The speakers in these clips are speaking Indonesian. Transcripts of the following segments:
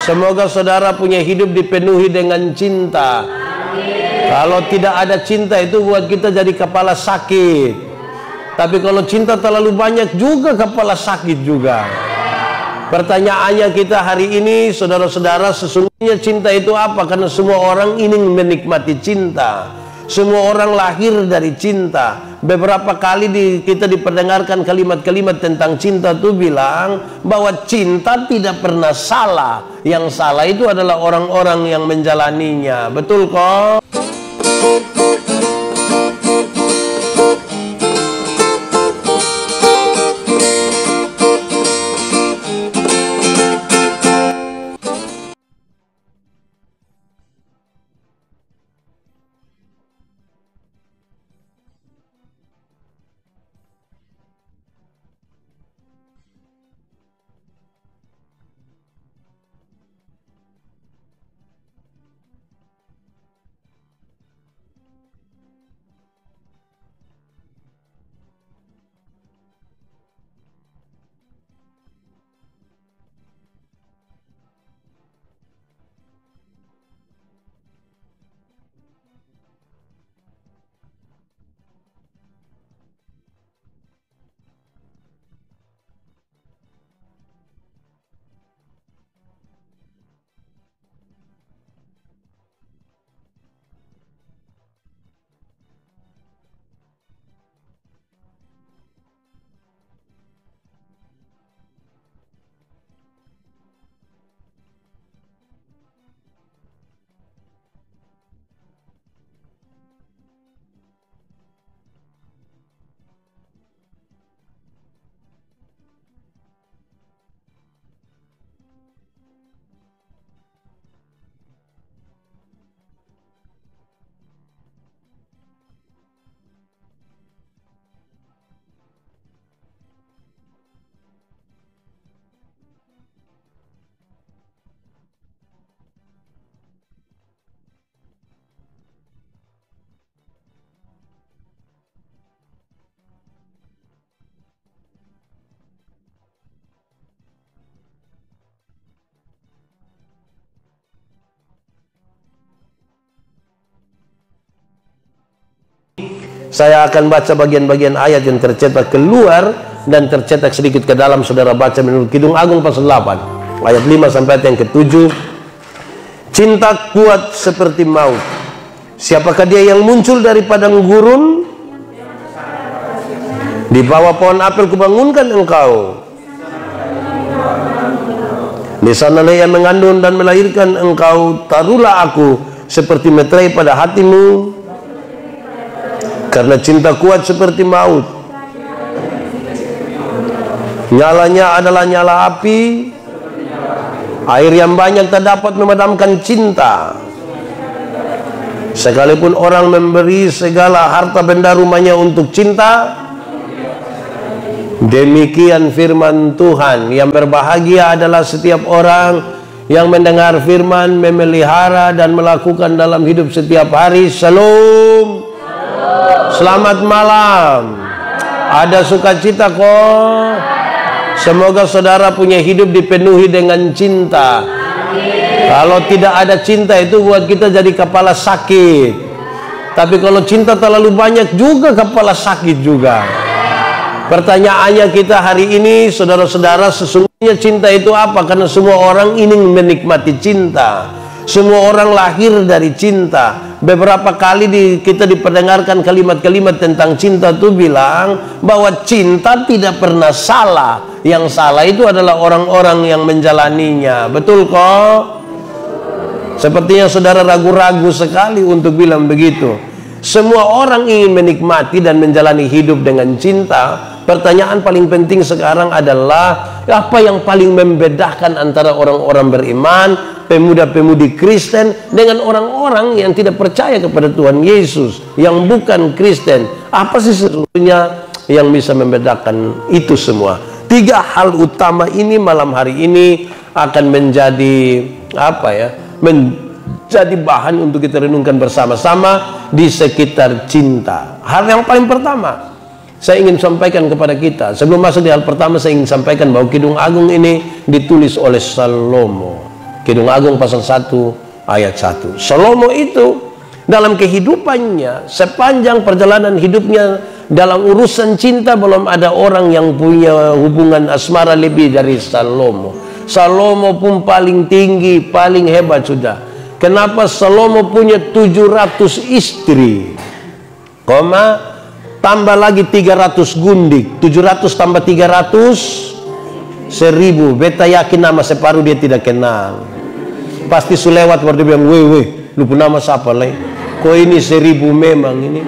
Semoga saudara punya hidup dipenuhi dengan cinta. Kalau tidak ada cinta itu buat kita jadi kepala sakit. Tapi kalau cinta terlalu banyak juga kepala sakit juga. Pertanyaannya kita hari ini, saudara-saudara, sesungguhnya cinta itu apa? Karena semua orang ingin menikmati cinta. Semua orang lahir dari cinta. Beberapa kali kita diperdengarkan kalimat-kalimat tentang cinta itu bilang bahwa cinta tidak pernah salah. Yang salah itu adalah orang-orang yang menjalaninya. Betul kok? Saya akan baca bagian-bagian ayat yang tercetak keluar dan tercetak sedikit ke dalam. Saudara baca menurut Kidung Agung pasal 8 ayat 5 sampai ayat yang ke-7. Cinta kuat seperti maut. Siapakah dia yang muncul dari padang gurun? Di bawah pohon apel kubangunkan engkau. Di sanalah ia mengandung dan melahirkan engkau. Taruhlah aku seperti meterai pada hatimu. Karena cinta kuat seperti maut. Nyalanya adalah nyala api. Air yang banyak tak dapat memadamkan cinta. Sekalipun orang memberi segala harta benda rumahnya untuk cinta, demikian firman Tuhan. Yang berbahagia adalah setiap orang yang mendengar firman, memelihara dan melakukan dalam hidup setiap hari. Shalom. Selamat malam. Ada sukacita kok. Semoga saudara punya hidup dipenuhi dengan cinta. Kalau tidak ada cinta itu buat kita jadi kepala sakit. Tapi kalau cinta terlalu banyak juga kepala sakit juga. Pertanyaannya kita hari ini, saudara-saudara, sesungguhnya cinta itu apa? Karena semua orang ingin menikmati cinta. Semua orang lahir dari cinta. Beberapa kali kita diperdengarkan kalimat-kalimat tentang cinta itu bilang bahwa cinta tidak pernah salah. Yang salah itu adalah orang-orang yang menjalaninya. Betul kok? Sepertinya saudara ragu-ragu sekali untuk bilang begitu. Semua orang ingin menikmati dan menjalani hidup dengan cinta. Pertanyaan paling penting sekarang adalah apa yang paling membedakan antara orang-orang beriman, pemuda-pemudi Kristen dengan orang-orang yang tidak percaya kepada Tuhan Yesus, yang bukan Kristen. Apa sih sebetulnya yang bisa membedakan itu semua? 3 hal utama ini malam hari ini akan menjadi menjadi bahan untuk kita renungkan bersama-sama di sekitar cinta. Hal yang paling pertama saya ingin sampaikan kepada kita, sebelum masuk di hal pertama, saya ingin sampaikan bahwa Kidung Agung ini ditulis oleh Salomo. Kidung Agung pasal 1 ayat 1. Salomo itu dalam kehidupannya, sepanjang perjalanan hidupnya dalam urusan cinta, belum ada orang yang punya hubungan asmara lebih dari Salomo. Salomo pun paling tinggi, paling hebat sudah. Kenapa? Salomo punya 700 istri, tambah lagi 300 gundik. 700 tambah 300, 1000. Beta yakin nama separuh dia tidak kenal. Pasti sulewat baru dia bilang, weh, lu pun nama siapa leh? Kok ini 1000 memang ini.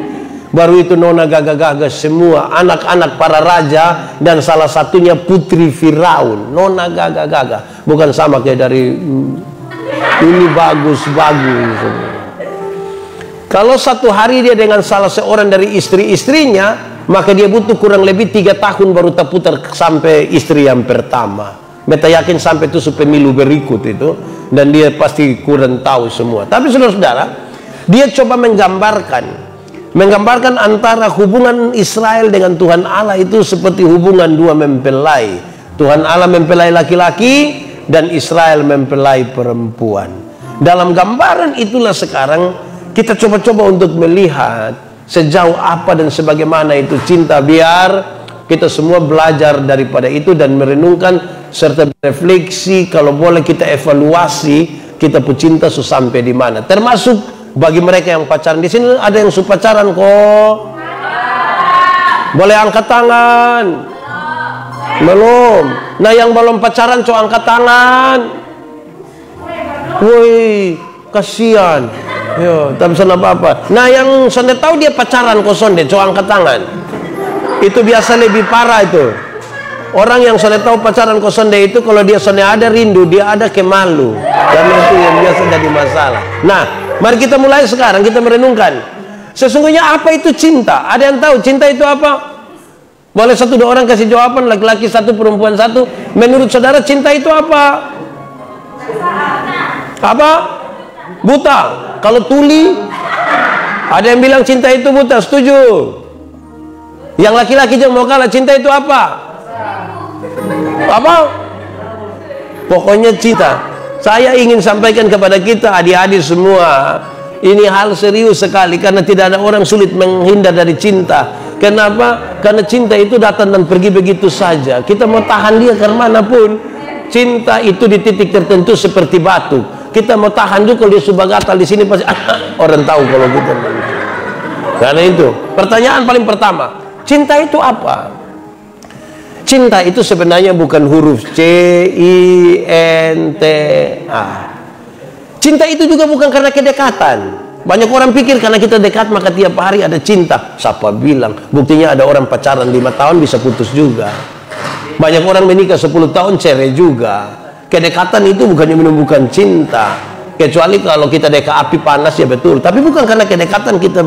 Baru itu nona gagah-gagah semua, anak-anak para raja dan salah satunya putri Firaun. Nona gagah-gagah, bukan sama kayak dari ini bagus-bagus. Kalau satu hari dia dengan salah seorang dari istri-istrinya, maka dia butuh kurang lebih 3 tahun baru terputar sampai istri yang pertama. Beta yakin sampai itu pemilu berikut itu, dan dia pasti kurang tahu semua. Tapi saudara-saudara, dia coba menggambarkan antara hubungan Israel dengan Tuhan Allah itu seperti hubungan dua mempelai. Tuhan Allah mempelai laki-laki dan Israel mempelai perempuan. Dalam gambaran itulah sekarang kita coba-coba untuk melihat sejauh apa dan sebagaimana itu cinta, biar kita semua belajar daripada itu dan merenungkan serta refleksi, kalau boleh kita evaluasi kita pun cinta sampai di mana. Termasuk bagi mereka yang pacaran. Di sini ada yang suka pacaran kok. Boleh angkat tangan? Belum. Nah, yang belum pacaran coba angkat tangan. Woi, kasihan. Yo, tak bisa apa-apa. Nah, yang sonde tahu dia pacaran kok sonde, coba angkat tangan. Itu biasa lebih parah itu. Orang yang sonde tahu pacaran kok sonde itu, kalau dia sonde ada rindu, dia ada kemalu. Dan itu yang biasa jadi masalah. Nah, mari kita mulai sekarang, kita merenungkan. Sesungguhnya apa itu cinta? Ada yang tahu cinta itu apa? Boleh 1-2 orang kasih jawaban, laki-laki 1, perempuan 1. Menurut saudara cinta itu apa? Apa? Buta. Kalau tuli, ada yang bilang cinta itu buta, setuju? Yang laki-laki jangan mau kalah, cinta itu apa? Apa? Pokoknya cinta. Saya ingin sampaikan kepada kita adik-adik semua, ini hal serius sekali, karena tidak ada orang sulit menghindar dari cinta. Kenapa? Karena cinta itu datang dan pergi begitu saja. Kita mau tahan dia ke manapun. Cinta itu di titik tertentu seperti batu. Kita mau tahan juga kalau dia subah gatal di sini pasti orang tahu kalau kita manusia. Karena itu pertanyaan paling pertama, cinta itu apa? Cinta itu sebenarnya bukan huruf C, I, N, T, A. Cinta itu juga bukan karena kedekatan. Banyak orang pikir karena kita dekat maka tiap hari ada cinta. Siapa bilang? Buktinya ada orang pacaran 5 tahun bisa putus juga. Banyak orang menikah 10 tahun cerai juga. Kedekatan itu bukannya menumbuhkan cinta. Kecuali kalau kita dekat api panas, ya betul. Tapi bukan karena kedekatan kita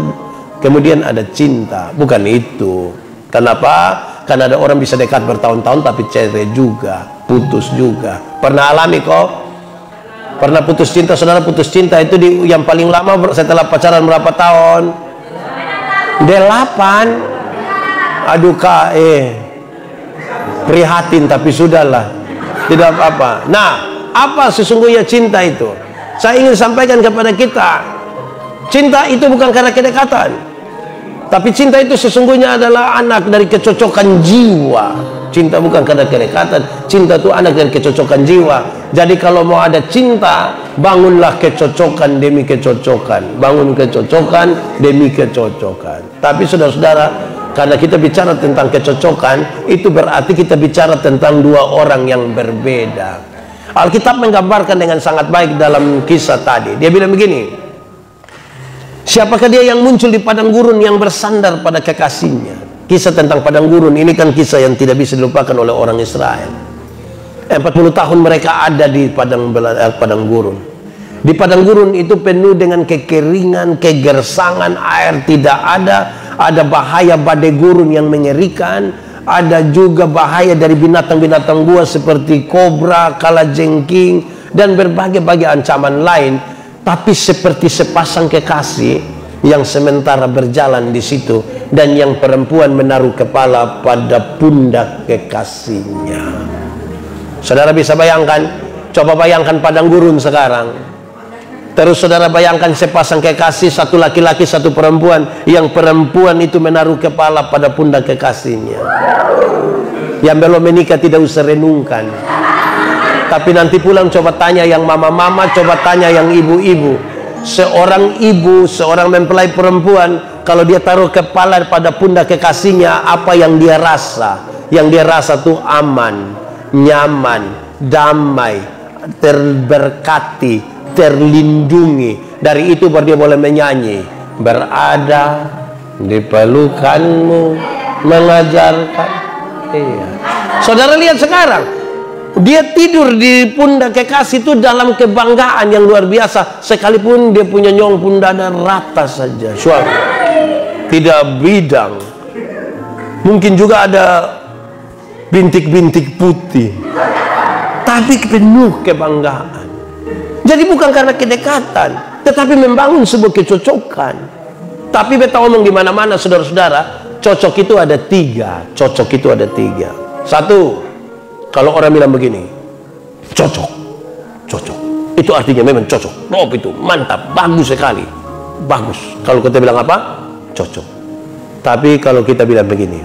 kemudian ada cinta. Bukan itu. Kenapa? Karena ada orang bisa dekat bertahun-tahun tapi cerai juga, putus juga. Pernah alami kok? Pernah putus cinta? Saudara putus cinta itu yang paling lama setelah pacaran berapa tahun? 8. Aduh kak, prihatin, tapi sudahlah, tidak apa-apa. Nah, apa sesungguhnya cinta itu? Saya ingin sampaikan kepada kita, cinta itu bukan karena kedekatan, tapi cinta itu sesungguhnya adalah anak dari kecocokan jiwa. Cinta bukan karena kedekatan, cinta itu anak dari kecocokan jiwa. Jadi kalau mau ada cinta, bangunlah kecocokan demi kecocokan. Bangun kecocokan demi kecocokan. Tapi saudara-saudara, karena kita bicara tentang kecocokan, itu berarti kita bicara tentang 2 orang yang berbeda. Alkitab menggambarkan dengan sangat baik dalam kisah tadi. Dia bilang begini, siapakah dia yang muncul di padang gurun yang bersandar pada kekasihnya? Kisah tentang padang gurun ini kan kisah yang tidak bisa dilupakan oleh orang Israel. 40 tahun mereka ada di padang gurun. Di padang gurun itu penuh dengan kekeringan, kegersangan, air tidak ada. Ada bahaya badai gurun yang mengerikan. Ada juga bahaya dari binatang-binatang buas seperti kobra, kalajengking, dan berbagai-bagai ancaman lain. Tapi seperti sepasang kekasih yang sementara berjalan di situ, dan yang perempuan menaruh kepala pada pundak kekasihnya. Saudara bisa bayangkan, Coba bayangkan padang gurun sekarang. Terus saudara bayangkan sepasang kekasih, satu laki-laki, satu perempuan. Yang perempuan itu menaruh kepala pada pundak kekasihnya. Yang belum menikah tidak usah renungkan. Tapi nanti pulang coba tanya yang mama-mama, coba tanya yang ibu-ibu. Seorang ibu, seorang mempelai perempuan, kalau dia taruh kepala pada pundak kekasihnya, apa yang dia rasa? Yang dia rasa tuh aman, nyaman, damai, terberkati, terlindungi. Dari itu baru dia boleh menyanyi, berada di pelukanmu, mengajarkan. Iya. Saudara lihat sekarang, dia tidur di pundak kekasih itu dalam kebanggaan yang luar biasa. Sekalipun dia punya nyong pun dada rata saja, suami tidak bidang, mungkin juga ada bintik-bintik putih, tapi penuh kebanggaan. Jadi bukan karena kedekatan, tetapi membangun sebuah kecocokan. Tapi beta omong di mana-mana, saudara-saudara, cocok itu ada tiga. Cocok itu ada tiga. Satu, kalau orang bilang begini, cocok, cocok, itu artinya memang cocok. Oh, itu mantap, bagus sekali, bagus. Kalau kita bilang apa? Cocok. Tapi kalau kita bilang begini,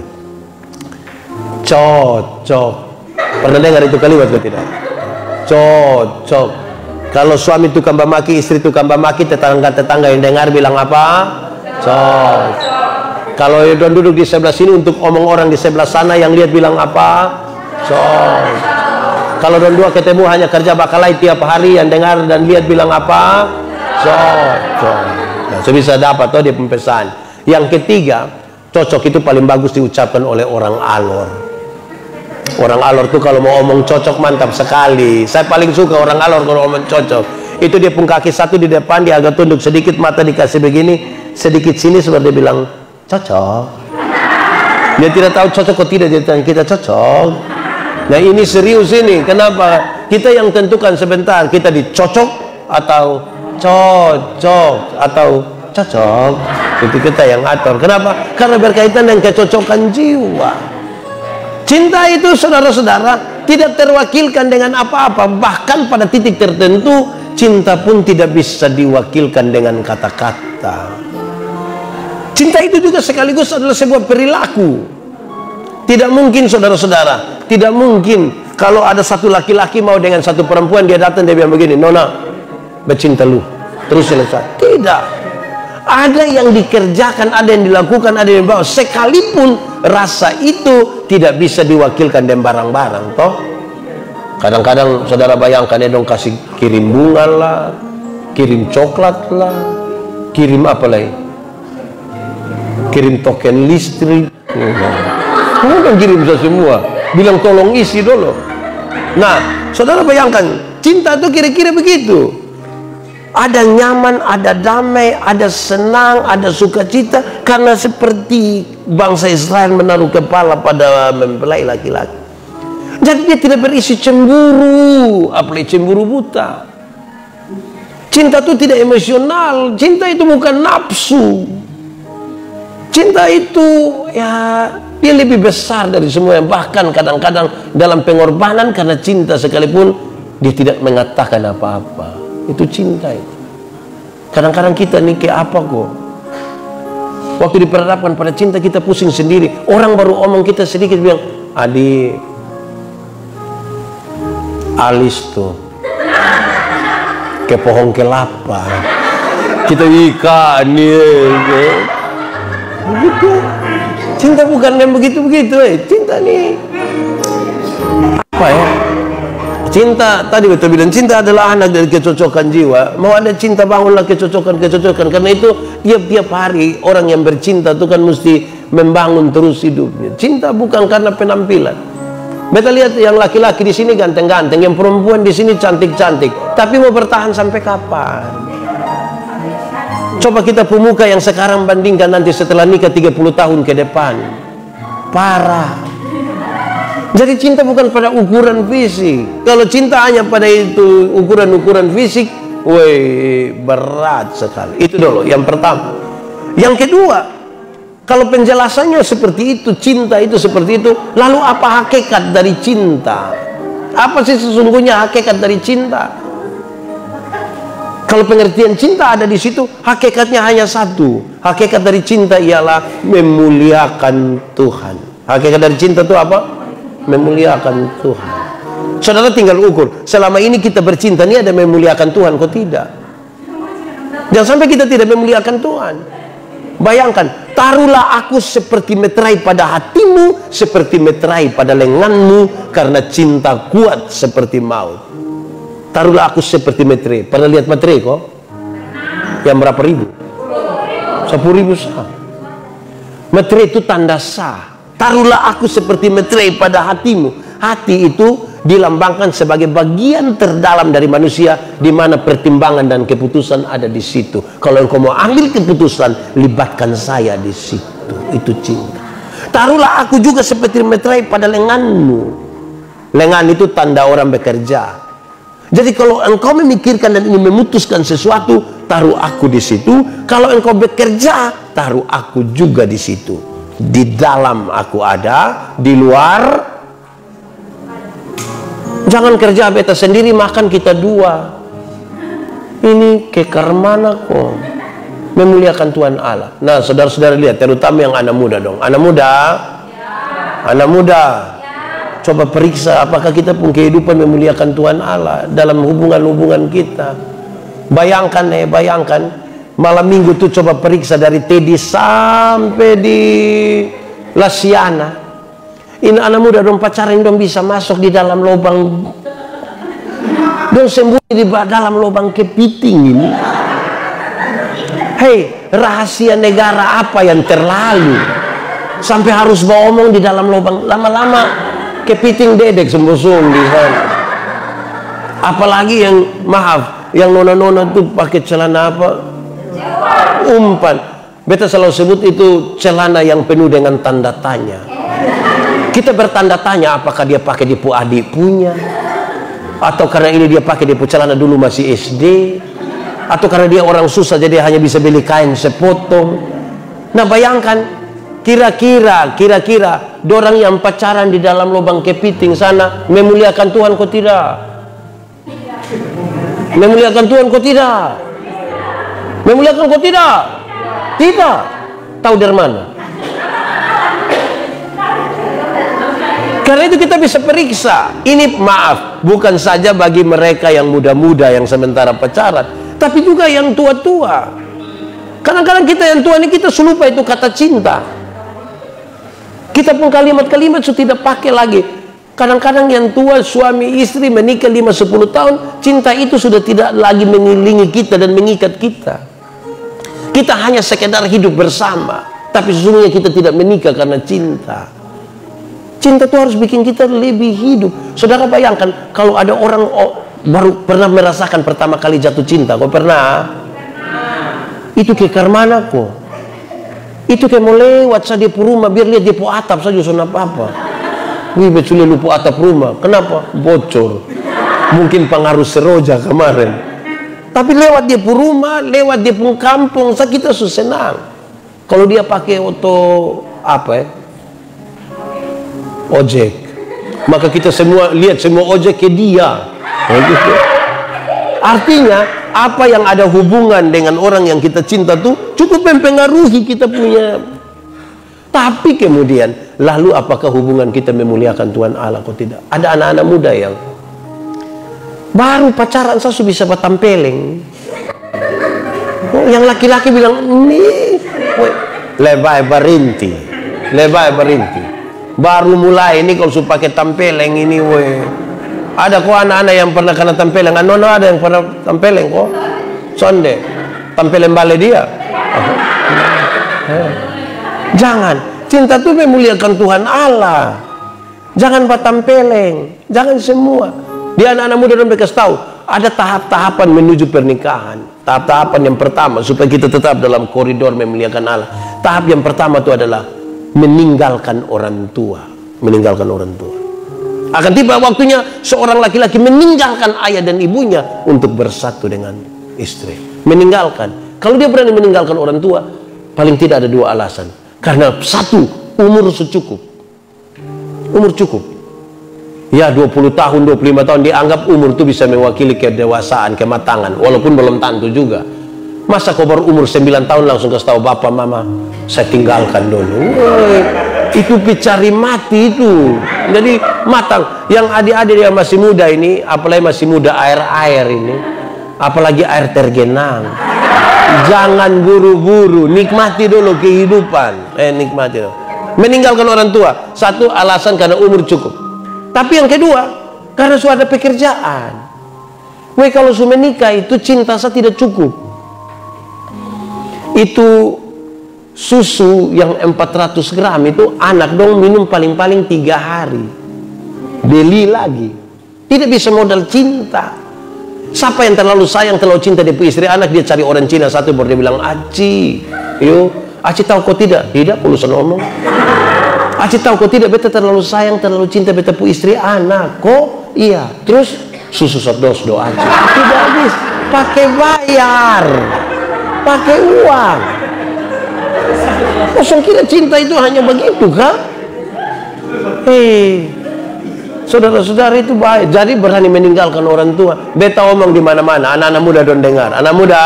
cocok. Pernah dengar itu kalimat atau tidak? Cocok. Kalau suami tukang bamaki, istri tukang bamaki, tetangga-tetangga yang dengar bilang apa? Cocok. Kalau don duduk di sebelah sini untuk omong orang di sebelah sana yang lihat bilang apa? Cocok. Kalau don dua ketemu hanya kerja bakalai tiap hari, yang dengar dan lihat bilang apa? Cocok. Nah, so bisa dapat dia pempesan. Yang ketiga, cocok itu paling bagus diucapkan oleh orang alor. Orang alor tuh kalau mau omong cocok mantap sekali. Saya paling suka orang alor kalau omong cocok. Itu dia pun kaki satu di depan, dia agak tunduk sedikit, mata dikasih begini, sedikit sini seperti dia bilang cocok. Dia tidak tahu cocok atau tidak, dia tanya kita cocok. Nah ini serius ini. Kenapa? Kita yang tentukan sebentar, kita dicocok atau cocok atau cocok. Itu kita yang atur. Kenapa? Karena berkaitan dengan kecocokan jiwa. Cinta itu saudara-saudara tidak terwakilkan dengan apa-apa. Bahkan pada titik tertentu cinta pun tidak bisa diwakilkan dengan kata-kata. Cinta itu juga sekaligus adalah sebuah perilaku. Tidak mungkin saudara-saudara, tidak mungkin kalau ada satu laki-laki mau dengan satu perempuan, dia datang dia bilang begini, Nona bercinta lu, terus selesai. Tidak. Ada yang dikerjakan, ada yang dilakukan, ada yang dibawa. Sekalipun rasa itu tidak bisa diwakilkan dengan barang-barang, toh. Kadang-kadang saudara bayangkan ya dong, kasih kirim bunga lah, kirim coklat lah, kirim apa lagi? Kirim token listrik. Kamu kan kirim semua. Bilang tolong isi dulu. Nah, saudara bayangkan, cinta itu kira-kira begitu. Ada nyaman, ada damai, ada senang, ada sukacita. Karena seperti bangsa Israel menaruh kepala pada mempelai laki-laki. Jadi dia tidak berisi cemburu, apalagi cemburu buta. Cinta itu tidak emosional. Cinta itu bukan nafsu. Cinta itu ya dia lebih besar dari semua. Bahkan kadang-kadang dalam pengorbanan karena cinta sekalipun dia tidak mengatakan apa-apa. Itu cinta itu. Kadang-kadang kita nih kayak apa kok? Waktu diperhadapkan pada cinta kita pusing sendiri. Orang baru omong kita sedikit bilang, adik, alis tuh ke pohon kelapa. Kita ikan nih. Begitu. Cinta bukan yang begitu-begitu. Cinta nih apa ya? Cinta, tadi betul bilang, cinta adalah anak dari kecocokan jiwa. Mau ada cinta, bangunlah kecocokan. Karena itu tiap-tiap hari orang yang bercinta itu kan mesti membangun terus hidupnya. Cinta bukan karena penampilan. Beta lihat yang laki-laki di sini ganteng-ganteng, yang perempuan di sini cantik-cantik. Tapi mau bertahan sampai kapan? Coba kita pemuka yang sekarang bandingkan nanti setelah nikah 30 tahun ke depan. Parah. Jadi cinta bukan pada ukuran fisik. Kalau cinta hanya pada itu ukuran-ukuran fisik, woi berat sekali. Itu dulu yang pertama. Yang kedua, kalau penjelasannya seperti itu, cinta itu seperti itu, lalu apa hakikat dari cinta? Apa sih sesungguhnya hakikat dari cinta? Kalau pengertian cinta ada di situ, hakikatnya hanya satu. Hakikat dari cinta ialah memuliakan Tuhan. Hakikat dari cinta itu apa? Memuliakan Tuhan. Saudara tinggal ukur, selama ini kita bercinta ini ada memuliakan Tuhan, kok tidak? Jangan sampai kita tidak memuliakan Tuhan. Bayangkan, taruhlah aku seperti meterai pada hatimu, seperti meterai pada lenganmu, karena cinta kuat seperti maut. Taruhlah aku seperti meterai. Pernah lihat meterai kok? Yang berapa ribu? 10.000 sah. Meterai itu tanda sah. Taruhlah aku seperti meterai pada hatimu. Hati itu dilambangkan sebagai bagian terdalam dari manusia, di mana pertimbangan dan keputusan ada di situ. Kalau engkau mau ambil keputusan, libatkan saya di situ. Itu cinta. Taruhlah aku juga seperti meterai pada lenganmu. Lengan itu tanda orang bekerja. Jadi kalau engkau memikirkan dan ingin memutuskan sesuatu, taruh aku di situ. Kalau engkau bekerja, taruh aku juga di situ. Di dalam aku ada, di luar. Jangan kerja beta sendiri, makan kita dua. Ini kekar mana kok? Memuliakan Tuhan Allah. Nah, saudara-saudara lihat, terutama yang anak muda dong. Anak muda, anak muda. Coba periksa apakah kita pun kehidupan memuliakan Tuhan Allah dalam hubungan-hubungan kita. Bayangkan bayangkan malam minggu tuh coba periksa dari Teddy sampai di Lasiana. Ini anak muda dong pacaran dong bisa masuk di dalam lubang, dong sembunyi di dalam lubang kepiting ini. Hei, rahasia negara apa yang terlalu sampai harus bawa omong di dalam lubang? Lama-lama kepiting dedek sembusung di sana. Apalagi yang maaf, yang nona-nona tuh pakai celana apa? Umpan. Beta selalu sebut itu celana yang penuh dengan tanda tanya. Kita bertanda tanya apakah dia pakai di adik punya, atau karena ini dia pakai di celana dulu masih SD, atau karena dia orang susah jadi hanya bisa beli kain sepotong. Nah bayangkan, kira-kira dorang yang pacaran di dalam lubang kepiting sana memuliakan Tuhan kok tidak? Memuliakan Tuhan kok tidak? Memuliakan kok tidak? Tidak. Tahu dari mana? Karena itu kita bisa periksa. Ini maaf, bukan saja bagi mereka yang muda-muda yang sementara pacaran, tapi juga yang tua-tua. Kadang-kadang kita yang tua ini kita lupa itu kata cinta. Kita pun kalimat-kalimat sudah tidak pakai lagi. Kadang-kadang yang tua suami istri menikah 5-10 tahun, cinta itu sudah tidak lagi mengelilingi kita dan mengikat kita. Kita hanya sekedar hidup bersama, tapi sesungguhnya kita tidak menikah karena cinta. Cinta itu harus bikin kita lebih hidup. Saudara bayangkan kalau ada orang baru pernah merasakan pertama kali jatuh cinta. Kau pernah? Itu kekar mana kok? Itu kayak mau lewat saja di rumah, biar lihat di atap saja sono apa-apa. Wih, betul lupa atap rumah. Kenapa? Bocor. Mungkin pengaruh seroja kemarin. Tapi lewat dia pun rumah, lewat dia pun kampung, kita senang. Kalau dia pakai auto apa ya? Ojek, maka kita semua lihat semua ojek ke dia. Artinya apa yang ada hubungan dengan orang yang kita cinta tuh cukup mempengaruhi kita punya. Tapi kemudian lalu apakah hubungan kita memuliakan Tuhan Allah kok tidak? Ada anak-anak muda yang baru pacaran saya bisa batampeleng. Yang laki-laki bilang ini lebay berhenti, lebay berhenti. Baru mulai ini kalau sudah pakai tampeleng ini, weh. Ada kok anak-anak yang pernah kena tampeleng, anak-anak ada yang pernah tampeleng kok. Sonde, tampeleng balik dia. Jangan, cinta itu memuliakan Tuhan Allah. Jangan batampeleng, jangan semua. Dia anak-anak muda dan mereka tahu ada tahap-tahapan menuju pernikahan. Tahap-tahapan yang pertama supaya kita tetap dalam koridor memuliakan Allah. Tahap yang pertama itu adalah meninggalkan orang tua. Meninggalkan orang tua. Akan tiba waktunya seorang laki-laki meninggalkan ayah dan ibunya untuk bersatu dengan istri. Meninggalkan. Kalau dia berani meninggalkan orang tua, paling tidak ada dua alasan. Karena satu, umur secukup. Umur cukup. Ya 20 tahun, 25 tahun dianggap umur itu bisa mewakili kedewasaan, kematangan, walaupun belum tentu juga. Masa kau baru umur 9 tahun langsung kasih tahu bapak mama, saya tinggalkan dulu. Woy, itu picari mati itu. Jadi matang. Yang adik-adik yang masih muda ini, apalagi masih muda air-air ini, apalagi air tergenang, jangan buru-buru, nikmati dulu kehidupan. Nikmati dulu. Meninggalkan orang tua, satu alasan karena umur cukup. Tapi yang kedua, karena sudah ada pekerjaan. Weh, kalau sudah menikah itu cinta saya tidak cukup. Itu susu yang 400 gram itu anak dong minum paling-paling 3 hari. Beli lagi. Tidak bisa modal cinta. Siapa yang terlalu sayang, terlalu cinta dia istri anak, dia cari orang Cina satu baru dia bilang, Aci, yuk, Aci tahu kau tidak? Tidak, pulusan ngomong. Aci tahu kau tidak, beta terlalu sayang, terlalu cinta beta pu istri anak. Kok? Iya. Terus susu sotdos do Aci. Tidak habis. Pakai bayar. Pakai uang. Kosong kira cinta itu hanya begitu kan? Saudara-saudara itu baik. Jadi berani meninggalkan orang tua. Beta omong di mana-mana. Anak-anak muda don dengar. Anak muda,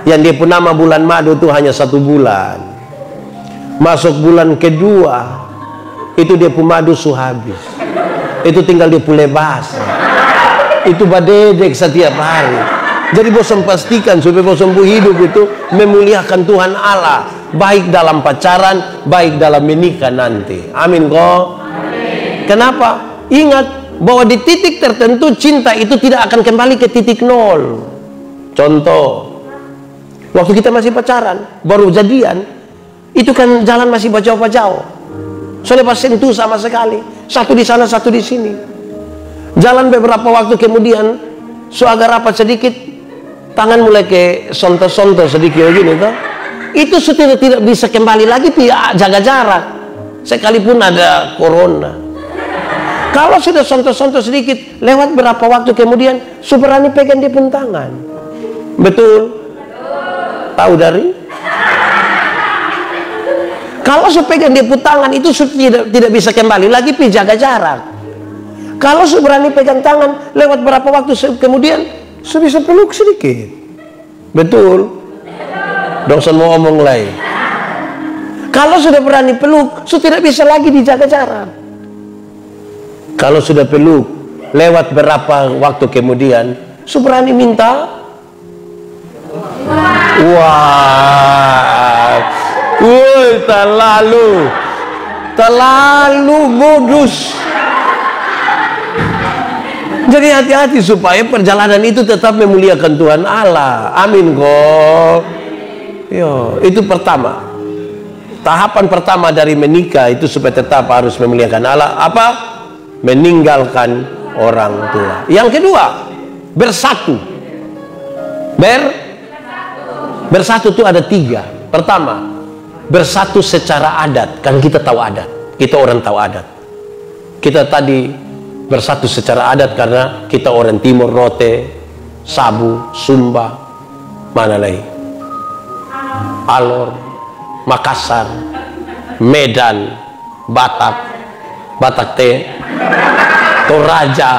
yang dia pun nama bulan madu itu hanya 1 bulan. Masuk bulan kedua, itu dia pun madu habis. Itu tinggal dia pun lebas. Itu badedek setiap hari. Jadi bosan pastikan supaya bosan hidup itu memuliakan Tuhan Allah, baik dalam pacaran, baik dalam menikah nanti. Amin kok. Kenapa? Ingat bahwa di titik tertentu cinta itu tidak akan kembali ke titik nol. Contoh, waktu kita masih pacaran, baru jadian, itu kan jalan masih bajau-bajau. Soalnya pas sentuh sama sekali. Satu di sana, satu di sini. Jalan beberapa waktu kemudian, so agak rapat sedikit, tangan mulai ke sonto-sonto sedikit begini toh. Itu sudah tidak bisa kembali lagi, jaga jarak. Sekalipun ada corona. Kalau sudah sonto-sonto sedikit, lewat berapa waktu kemudian, berani pegang dia pun tangan. Betul? Tahu dari? Kalau pegang dia pun tangan itu tidak bisa kembali lagi, jaga jarak. Kalau berani pegang tangan, lewat berapa waktu kemudian, bisa peluk sedikit. Betul? Dong semua omong lain. Kalau sudah berani peluk, tidak bisa lagi dijaga jarak. Kalau sudah peluk, lewat berapa waktu kemudian, berani minta. Wah, woi, terlalu modus. Jadi hati-hati supaya perjalanan itu tetap memuliakan Tuhan Allah. Amin kok. Yo, itu pertama. Tahapan pertama dari menikah itu supaya tetap harus memuliakan Allah. Apa? Meninggalkan orang tua. Yang kedua, bersatu. Bersatu itu ada 3. Pertama, bersatu secara adat. Kan kita tahu adat. Kita orang tahu adat. Kita tadi bersatu secara adat karena kita orang Timur, Rote, Sabu, Sumba, mana lagi? Alor, Makassar, Medan, Batak T, Toraja.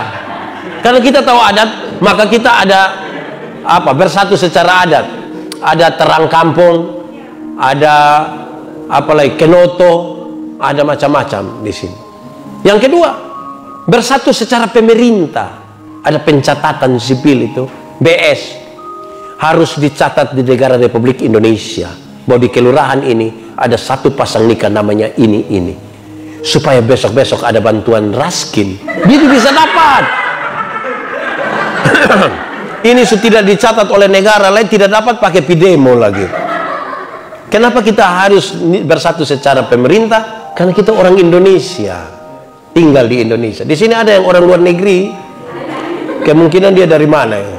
Karena kita tahu adat, maka kita ada apa? Bersatu secara adat. Ada terang kampung, ada apalagi Kenoto, ada macam-macam di sini. Yang kedua, bersatu secara pemerintah. Ada pencatatan sipil itu, BS. Harus dicatat di negara Republik Indonesia bahwa di kelurahan ini ada satu pasang nikah namanya ini. Supaya besok-besok ada bantuan raskin, dia bisa dapat. Ini sudah tidak dicatat oleh negara lain, tidak dapat pakai pidemo lagi. Kenapa kita harus bersatu secara pemerintah? Karena kita orang Indonesia, tinggal di Indonesia. Di sini ada yang orang luar negeri, kemungkinan dia dari mana ya?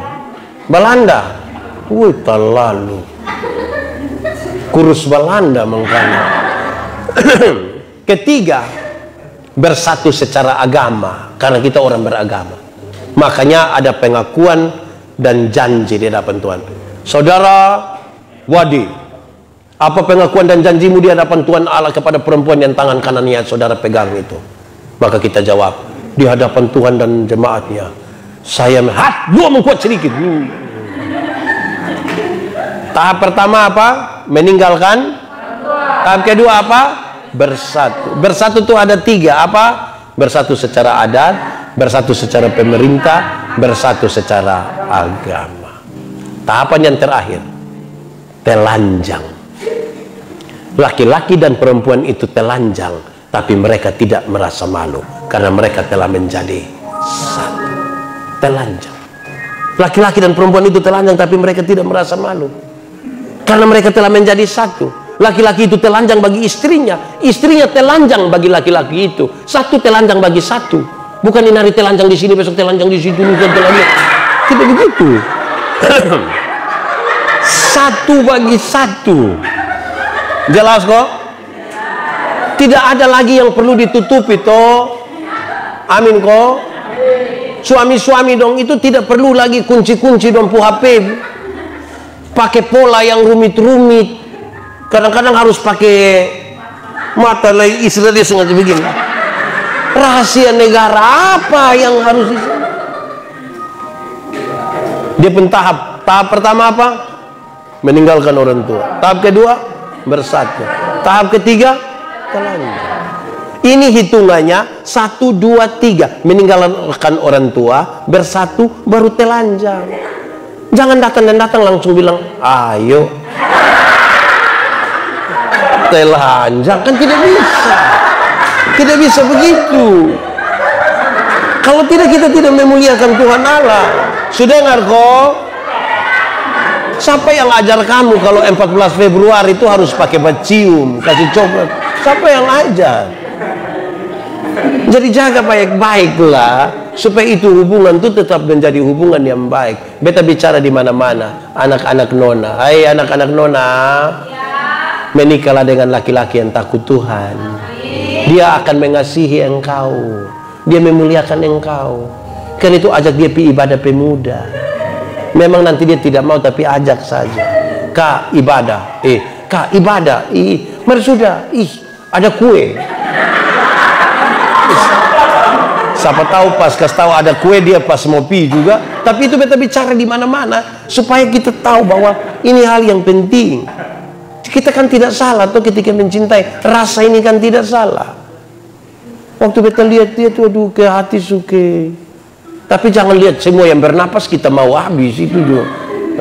Belanda. Wih, terlalu kurus Belanda makanya. Ketiga, bersatu secara agama, karena kita orang beragama. Makanya ada pengakuan dan janji di hadapan Tuhan. Saudara Wadi, apa pengakuan dan janjimu di hadapan Tuhan Allah kepada perempuan yang tangan kanannya saudara pegang itu? Maka kita jawab di hadapan Tuhan dan jemaatnya, saya dua mengkuat sedikit. Tahap pertama apa? Meninggalkan. Tahap kedua apa? Bersatu. Bersatu itu ada 3. Apa? Bersatu secara adat, bersatu secara pemerintah, bersatu secara agama. Tahapan yang terakhir, telanjang. Laki-laki dan perempuan itu telanjang, tapi mereka tidak merasa malu karena mereka telah menjadi satu. Telanjang. Laki-laki dan perempuan itu telanjang, tapi mereka tidak merasa malu karena mereka telah menjadi satu. Laki-laki itu telanjang bagi istrinya, istrinya telanjang bagi laki-laki itu. Satu telanjang bagi satu. Bukan ini hari telanjang di sini, besok telanjang di situ, besok telanjang. Tidak begitu. Satu bagi satu. Jelas kok? Tidak ada lagi yang perlu ditutupi toh. Amin kok? Suami-suami dong itu tidak perlu lagi kunci-kunci dong HP. Pakai pola yang rumit-rumit. Kadang-kadang harus pakai mata lagi, istilah dia sengaja begini. Rahasia negara apa yang harus dia pun tahap pertama apa? Meninggalkan orang tua. Tahap kedua bersatu. Tahap ketiga telanjang. Ini hitungannya 1, 2, 3. Meninggalkan orang tua, bersatu, baru telanjang. Jangan datang dan datang langsung bilang ayo telanjang, kan tidak bisa. Tidak bisa begitu. Kalau tidak, kita tidak memuliakan Tuhan Allah. Sudah dengar kok? Siapa yang ajar kamu kalau 14 Februari itu harus pakai cium, kasih coklat? Siapa yang ajar? Jadi jaga baik-baiklah supaya itu hubungan itu tetap menjadi hubungan yang baik. Beta bicara di mana-mana, anak-anak nona. Hai anak-anak nona. Menikahlah dengan laki-laki yang takut Tuhan. Dia akan mengasihi engkau. Dia memuliakan engkau. Kan itu ajak dia pergi ibadah pemuda. Memang nanti dia tidak mau, tapi ajak saja. Kak ibadah. Kak ibadah. Mari sudah. Ada kue. Siapa tahu pas kasih tahu ada kue, dia pas mau pergi juga. Tapi itu beta bicara di mana-mana supaya kita tahu bahwa ini hal yang penting. Kita kan tidak salah tuh ketika mencintai. Rasa ini kan tidak salah. Waktu beta lihat dia tuh, aduh ke hati suke. Tapi jangan lihat semua yang bernapas kita mau habis, itu juga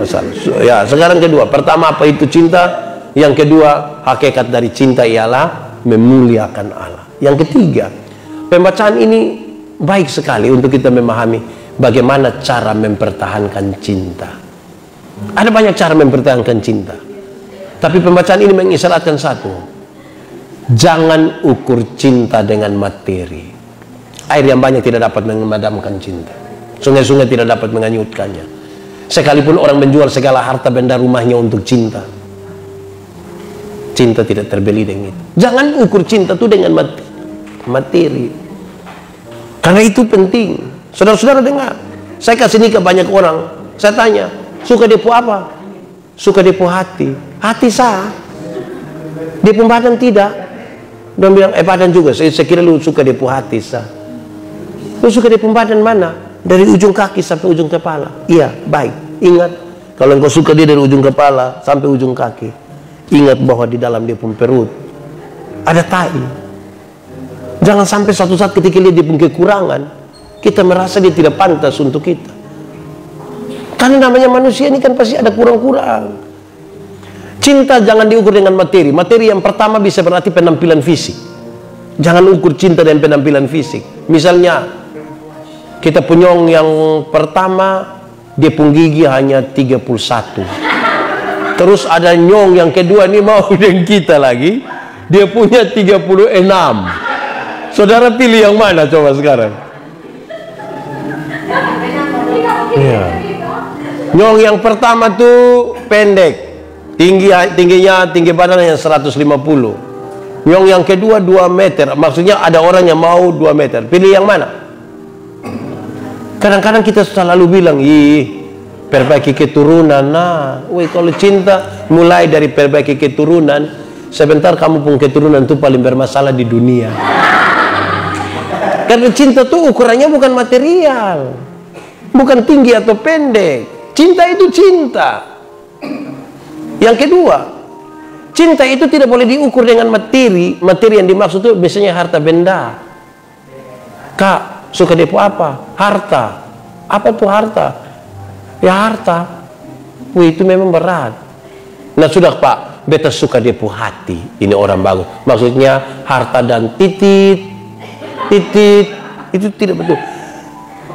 salah. Ya, sekarang kedua. Pertama apa itu cinta? Yang kedua, hakikat dari cinta ialah memuliakan Allah. Yang ketiga, pembacaan ini baik sekali untuk kita memahami bagaimana cara mempertahankan cinta. Ada banyak cara mempertahankan cinta. Tapi pembacaan ini mengisyaratkan satu. Jangan ukur cinta dengan materi. Air yang banyak tidak dapat memadamkan cinta. Sungai-sungai tidak dapat menganyutkannya. Sekalipun orang menjual segala harta benda rumahnya untuk cinta, cinta tidak terbeli dengan itu. Jangan ukur cinta itu dengan materi. Karena itu penting. Saudara-saudara dengar. Saya kasih nikah banyak orang. Saya tanya, suka depo apa? Suka depo hati. Hati sah. Dia pun badan tidak. Dia bilang, badan juga. Saya kira lu suka depo hati sah. Lu suka depo badan mana? Dari ujung kaki sampai ujung kepala. Iya, baik. Ingat, kalau engkau suka dia dari ujung kepala sampai ujung kaki, ingat bahwa di dalam dia pun perut ada tai. Jangan sampai suatu saat ketika dia pun kekurangan, kita merasa dia tidak pantas untuk kita. Karena namanya manusia ini kan pasti ada kurang-kurang. Cinta jangan diukur dengan materi. Materi yang pertama bisa berarti penampilan fisik. Jangan ukur cinta dengan penampilan fisik. Misalnya kita punyong yang pertama, dia pun gigi hanya 31. Terus ada nyong yang kedua ini mau dengan kita lagi, dia punya 36. Saudara pilih yang mana coba sekarang? Ya. Nyong yang pertama tuh pendek. Tinggi badannya 150. Nyong yang kedua 2 meter. Maksudnya ada orang yang mau 2 meter. Pilih yang mana? Kadang-kadang kita selalu bilang, perbaiki keturunan. Nah, kalau cinta mulai dari perbaiki keturunan, sebentar kamu pun keturunan itu paling bermasalah di dunia. Karena cinta itu ukurannya bukan material, bukan tinggi atau pendek. Cinta itu cinta. Yang kedua, cinta itu tidak boleh diukur dengan materi. Materi yang dimaksud itu biasanya harta benda. Kak, suka depo apa? Harta. Apa tuh harta? Ya harta. Wih, itu memang berat. Nah sudah Pak, beta suka depo hati. Ini orang bagus. Maksudnya harta dan titit itu tidak betul.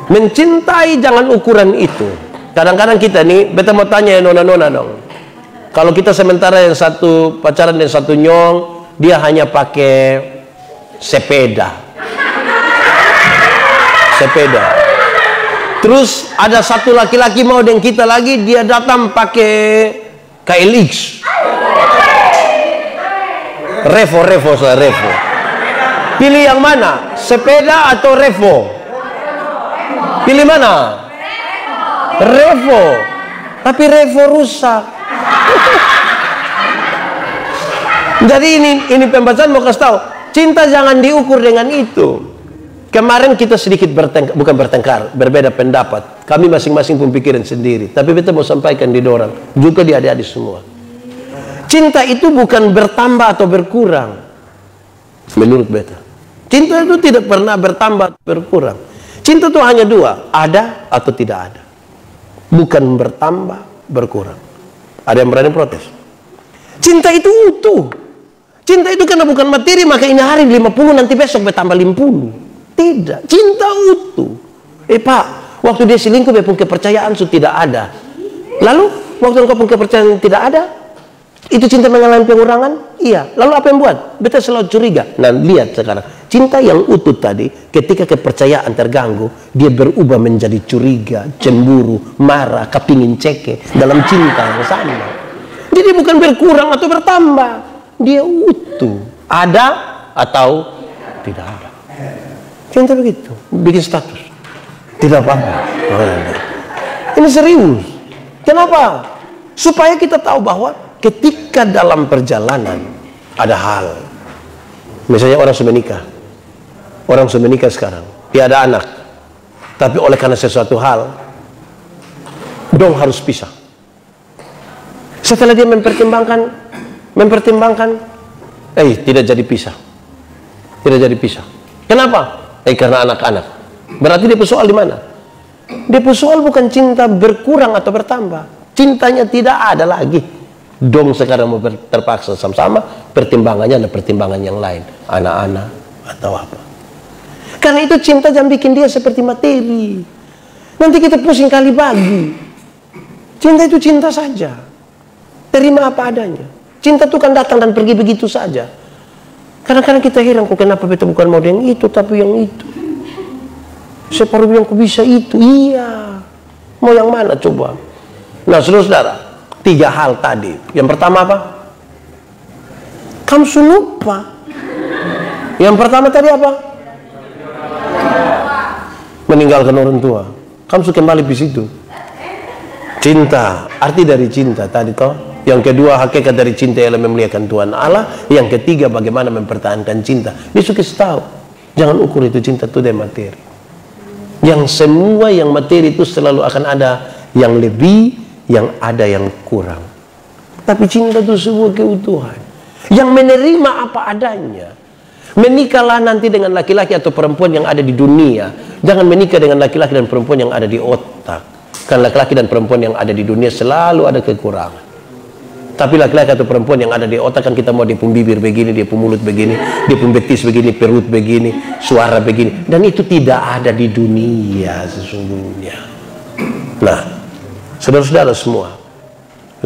Mencintai jangan ukuran itu. Kadang-kadang kita nih, beta mau tanya ya nona-nona dong. Kalau kita sementara yang satu pacaran dan satu nyong, dia hanya pakai sepeda. Terus ada satu laki-laki mau dengan kita lagi, dia datang pakai KLX. Revo. Pilih yang mana? Sepeda atau Revo? Pilih mana? Revo. Tapi Revo rusak. Jadi ini pembacaan mau kasih tahu, cinta jangan diukur dengan itu. Kemarin kita sedikit bertengkar, berbeda pendapat. Kami masing-masing pun pikiran sendiri. Tapi beta mau sampaikan di dorang, juga di adik-adik semua. Cinta itu bukan bertambah atau berkurang. Menurut beta, cinta itu tidak pernah bertambah atau berkurang. Cinta itu hanya dua, ada atau tidak ada. Bukan bertambah, berkurang. Ada yang berani protes? Cinta itu utuh. Cinta itu karena bukan materi, maka ini hari 50, nanti besok bertambah 50. Tidak, cinta utuh. Pak, waktu dia selingkuh, dia pun kepercayaan sudah tidak ada. Lalu, waktu engkau pun kepercayaan tidak ada, itu cinta mengalami pengurangan? Iya. Lalu apa yang buat? Beta selalu curiga. Nah, lihat sekarang. Cinta yang utuh tadi, ketika kepercayaan terganggu, dia berubah menjadi curiga, cemburu, marah, kepingin ceke dalam cinta yang sama. Jadi bukan berkurang atau bertambah. Dia utuh. Ada atau tidak ada. Cinta begitu, bikin status. Tidak apa-apa. Ini serius. Kenapa? Supaya kita tahu bahwa ketika dalam perjalanan ada hal. Misalnya orang sudah menikah. Orang sudah menikah sekarang. Dia ada anak. Tapi oleh karena sesuatu hal, dong harus pisah. Setelah dia mempertimbangkan, tidak jadi pisah. Tidak jadi pisah. Kenapa? Karena anak-anak. Berarti dia persoal di mana? Dia persoal bukan cinta berkurang atau bertambah. Cintanya tidak ada lagi. Dong sekarang mau terpaksa sama-sama, pertimbangannya ada pertimbangan yang lain. Anak-anak atau apa. Karena itu cinta jangan bikin dia seperti materi. Nanti kita pusing kali bagi. Cinta itu cinta saja. Terima apa adanya. Cinta itu kan datang dan pergi begitu saja. Kadang-kadang kita heran, kok kenapa beta bukan mau yang itu, tapi yang itu. Saya baru bilang, kok bisa itu? Iya. Mau yang mana coba? Nah, saudara-saudara, 3 hal tadi. Yang pertama apa? Kamu lupa. Yang pertama tadi apa? Meninggalkan orang tua. Kamu kembali di situ. Cinta, arti dari cinta tadi toh. Yang kedua, hakikat dari cinta ialah memuliakan Tuhan Allah. Yang ketiga, bagaimana mempertahankan cinta. Dia suka tahu. Jangan ukur itu cinta itu dari materi. Yang semua yang materi itu selalu akan ada yang lebih, yang ada yang kurang. Tapi cinta itu sebuah keutuhan. Yang menerima apa adanya. Menikahlah nanti dengan laki-laki atau perempuan yang ada di dunia. Jangan menikah dengan laki-laki dan perempuan yang ada di otak. Karena laki-laki dan perempuan yang ada di dunia selalu ada kekurangan. Tapi laki-laki atau perempuan yang ada di otak kan kita mau dia pun bibir begini, dia pun mulut begini, dia pun betis begini, perut begini, suara begini. Dan itu tidak ada di dunia sesungguhnya. Nah, saudara-saudara semua.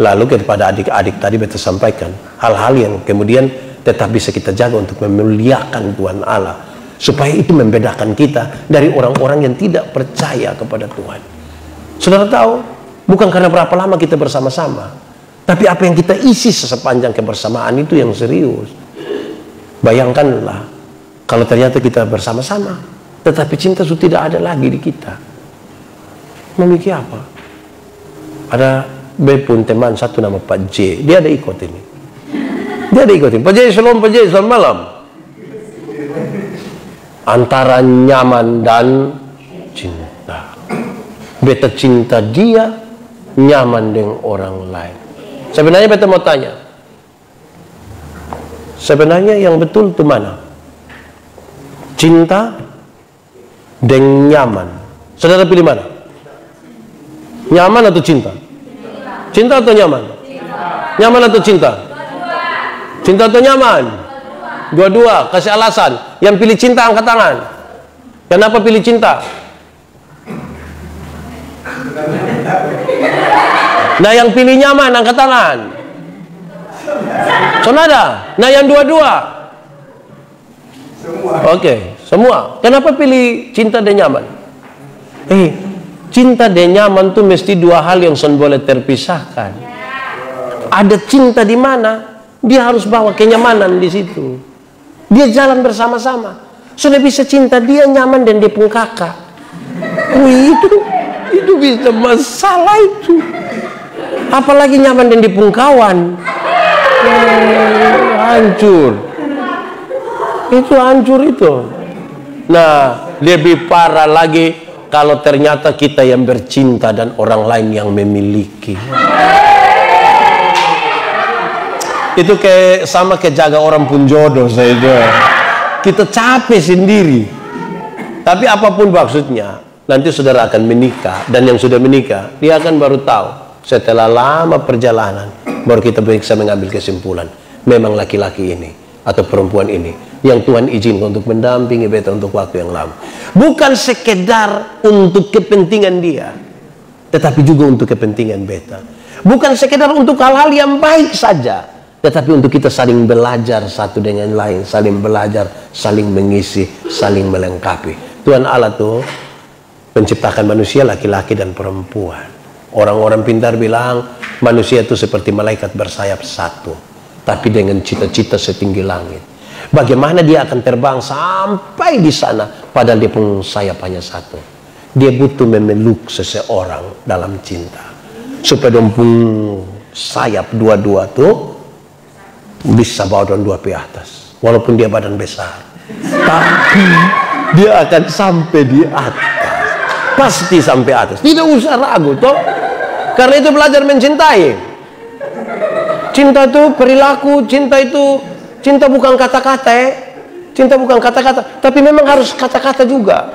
Lalu kepada adik-adik tadi beta sampaikan hal-hal yang kemudian tetap bisa kita jaga untuk memuliakan Tuhan Allah. Supaya itu membedakan kita dari orang-orang yang tidak percaya kepada Tuhan. Saudara tahu, bukan karena berapa lama kita bersama-sama. Tapi apa yang kita isi sepanjang kebersamaan itu yang serius. Bayangkanlah kalau ternyata kita bersama-sama, tetapi cinta sudah tidak ada lagi di kita. Memiliki apa? Ada B pun teman satu nama Pak J. Dia ada ikut ini. Dia ada ikut ini. Pak J, shalom Pak J, selamat malam. antara nyaman dan cinta. Beta cinta dia, nyaman dengan orang lain. Sebenarnya beta mau tanya, sebenarnya yang betul itu mana? Cinta dan nyaman. Saudara pilih mana? Nyaman atau cinta? Cinta atau nyaman? Nyaman atau cinta? Cinta atau nyaman? Dua-dua. Kasih alasan. Yang pilih cinta angkat tangan. Kenapa pilih cinta? Nah, yang pilih nyaman angkat tangan. Sonada. Nah, yang dua-dua. Oke, semua. Kenapa pilih cinta dan nyaman? Cinta dan nyaman tuh mesti dua hal yang boleh terpisahkan. Ada cinta di mana, dia harus bawa kenyamanan di situ. Dia jalan bersama-sama. Sudah bisa cinta dia nyaman dan dia pun kakak. Itu bisa masalah itu. Apalagi nyaman dan dia pun kawan. Hancur. Itu hancur itu. Nah, lebih parah lagi kalau ternyata kita yang bercinta dan orang lain yang memiliki. Itu sama kayak jaga orang pun jodoh saya itu. Kita capek sendiri. Tapi apapun maksudnya, nanti saudara akan menikah, dan yang sudah menikah dia akan baru tahu setelah lama perjalanan baru kita bisa mengambil kesimpulan, memang laki-laki ini atau perempuan ini yang Tuhan izinkan untuk mendampingi beta untuk waktu yang lama. Bukan sekedar untuk kepentingan dia, tetapi juga untuk kepentingan beta. Bukan sekedar untuk hal-hal yang baik saja, tetapi untuk kita saling belajar satu dengan lain, saling belajar, saling mengisi, saling melengkapi. Tuhan Allah tuh menciptakan manusia laki-laki dan perempuan. Orang-orang pintar bilang manusia itu seperti malaikat bersayap satu, tapi dengan cita-cita setinggi langit. Bagaimana dia akan terbang sampai di sana padahal dia pun sayap hanya satu? Dia butuh memeluk seseorang dalam cinta supaya dia pun sayap dua-dua tuh bisa bawa dua ke atas. Walaupun dia badan besar, tapi dia akan sampai di atas. Pasti sampai atas. Tidak usah ragu toh. Karena itu belajar mencintai. Cinta itu perilaku, cinta bukan kata-kata Cinta bukan kata-kata, tapi memang harus kata-kata juga.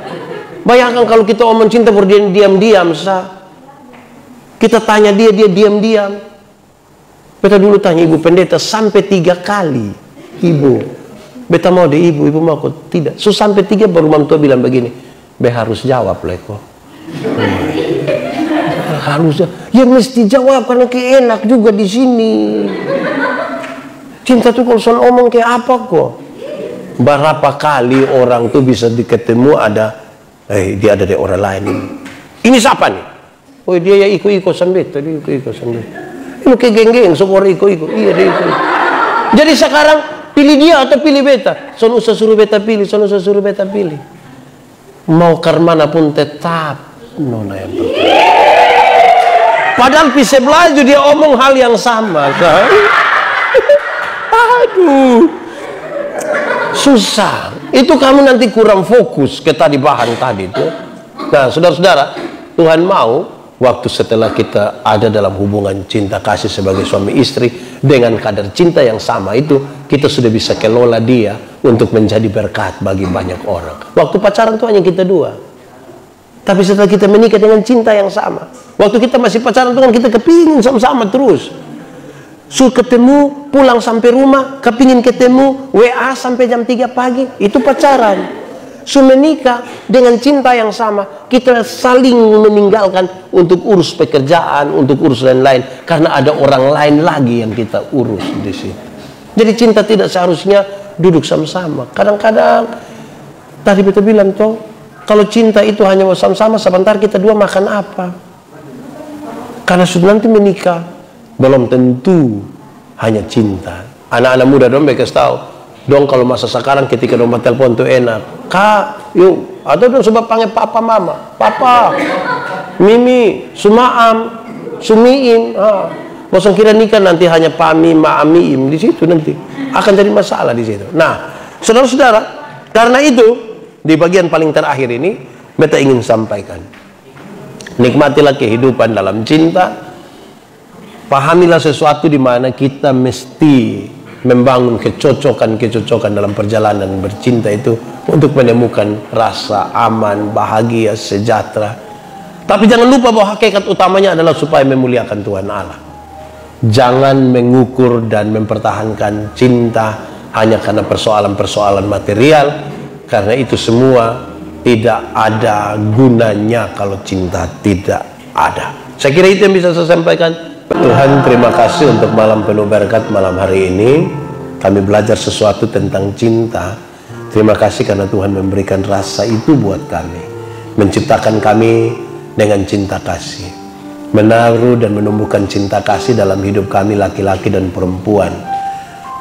Bayangkan kalau kita omong cinta berdiri diam-diam sah. Kita tanya dia diam-diam. Beta dulu tanya ibu pendeta sampai 3 kali. Ibu, beta mau deh ibu mau kok tidak. So sampai 3 baru orang tua bilang begini, be harus jawab leko. Harusnya, ya mesti jawab karena enak juga di sini. Cinta tuh kalau soal omong kayak apa kok? Berapa kali orang tuh bisa diketemu ada, dia ada di orang lain ini. Ini siapa nih? Oh dia ya iko sambil, tadi iko sambil. Ini kayak geng-geng, semua iko. Iya dia iko. Jadi sekarang pilih dia atau pilih beta? Soal usah suruh beta pilih, Mau karmana pun tetap nona yang padahal bisa belajar dia omong hal yang sama, kan? Aduh, susah. Itu kamu nanti kurang fokus ke tadi bahan tadi itu. Nah, saudara-saudara, Tuhan mau waktu setelah kita ada dalam hubungan cinta kasih sebagai suami istri dengan kadar cinta yang sama itu, kita sudah bisa kelola dia untuk menjadi berkat bagi banyak orang. Waktu pacaran itu hanya kita dua. Tapi setelah kita menikah dengan cinta yang sama, waktu kita masih pacaran itu kan kita kepingin sama-sama terus. Ketemu, pulang sampai rumah, kepingin ketemu, WA sampai jam 3 pagi, itu pacaran. Menikah dengan cinta yang sama, kita saling meninggalkan untuk urus pekerjaan, untuk urus lain-lain, karena ada orang lain lagi yang kita urus di sini. Jadi cinta tidak seharusnya duduk sama-sama. Kadang-kadang, tadi kita bilang toh, kalau cinta itu hanya sama-sama, sebentar kita dua makan apa? Karena sudah nanti menikah, belum tentu hanya cinta. Anak-anak muda dong mereka tahu. Dong kalau masa sekarang ketika dong telepon tuh enak. Kak, yuk. Atau dong sebab panggil papa mama. Papa, Mimi, Sumaam, Sumiim. Bosan kira nikah nanti hanya Pami, Maamiim. Di situ nanti akan jadi masalah di situ. Nah, saudara-saudara, karena itu di bagian paling terakhir ini, beta ingin sampaikan. Nikmatilah kehidupan dalam cinta. Pahamilah sesuatu di mana kita mesti membangun kecocokan dalam perjalanan bercinta itu untuk menemukan rasa aman, bahagia, sejahtera. Tapi jangan lupa bahwa hakikat utamanya adalah supaya memuliakan Tuhan Allah. Jangan mengukur dan mempertahankan cinta hanya karena persoalan-persoalan material, karena itu semua tidak ada gunanya kalau cinta tidak ada. Saya kira itu yang bisa saya sampaikan. Tuhan, terima kasih untuk malam penuh berkat malam hari ini. Kami belajar sesuatu tentang cinta. Terima kasih karena Tuhan memberikan rasa itu buat kami, menciptakan kami dengan cinta kasih, menaruh dan menumbuhkan cinta kasih dalam hidup kami laki-laki dan perempuan,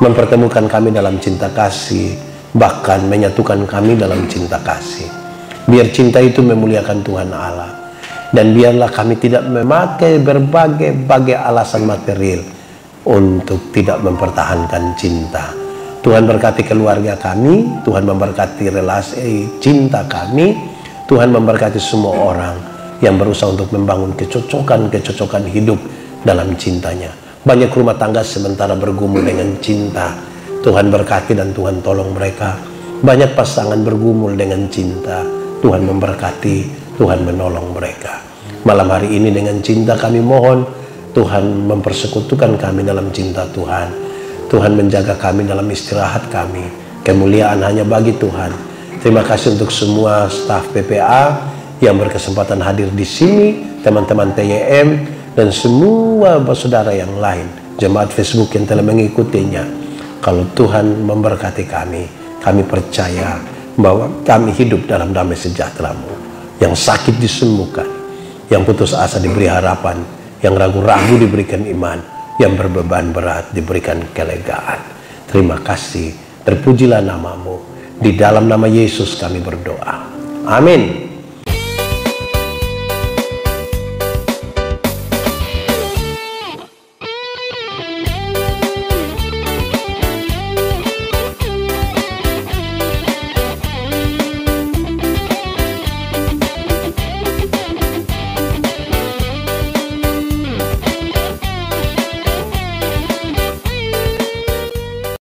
mempertemukan kami dalam cinta kasih, bahkan menyatukan kami dalam cinta kasih. Biar cinta itu memuliakan Tuhan Allah. Dan biarlah kami tidak memakai berbagai alasan material untuk tidak mempertahankan cinta. Tuhan berkati keluarga kami, Tuhan memberkati relasi cinta kami, Tuhan memberkati semua orang yang berusaha untuk membangun kecocokan hidup dalam cintanya. Banyak rumah tangga sementara bergumul dengan cinta. Tuhan berkati dan Tuhan tolong mereka. Banyak pasangan bergumul dengan cinta. Tuhan memberkati, Tuhan menolong mereka. Malam hari ini dengan cinta kami mohon Tuhan mempersekutukan kami dalam cinta Tuhan. Tuhan menjaga kami dalam istirahat kami. Kemuliaan hanya bagi Tuhan. Terima kasih untuk semua staf PPA yang berkesempatan hadir di sini, teman-teman TYM dan semua saudara yang lain, jemaat Facebook yang telah mengikutinya. Kalau Tuhan memberkati kami percaya bahwa kami hidup dalam damai sejahtera-Mu. Yang sakit disembuhkan, yang putus asa diberi harapan, yang ragu-ragu diberikan iman, yang berbeban berat diberikan kelegaan. Terima kasih, terpujilah nama-Mu. Di dalam nama Yesus kami berdoa. Amin.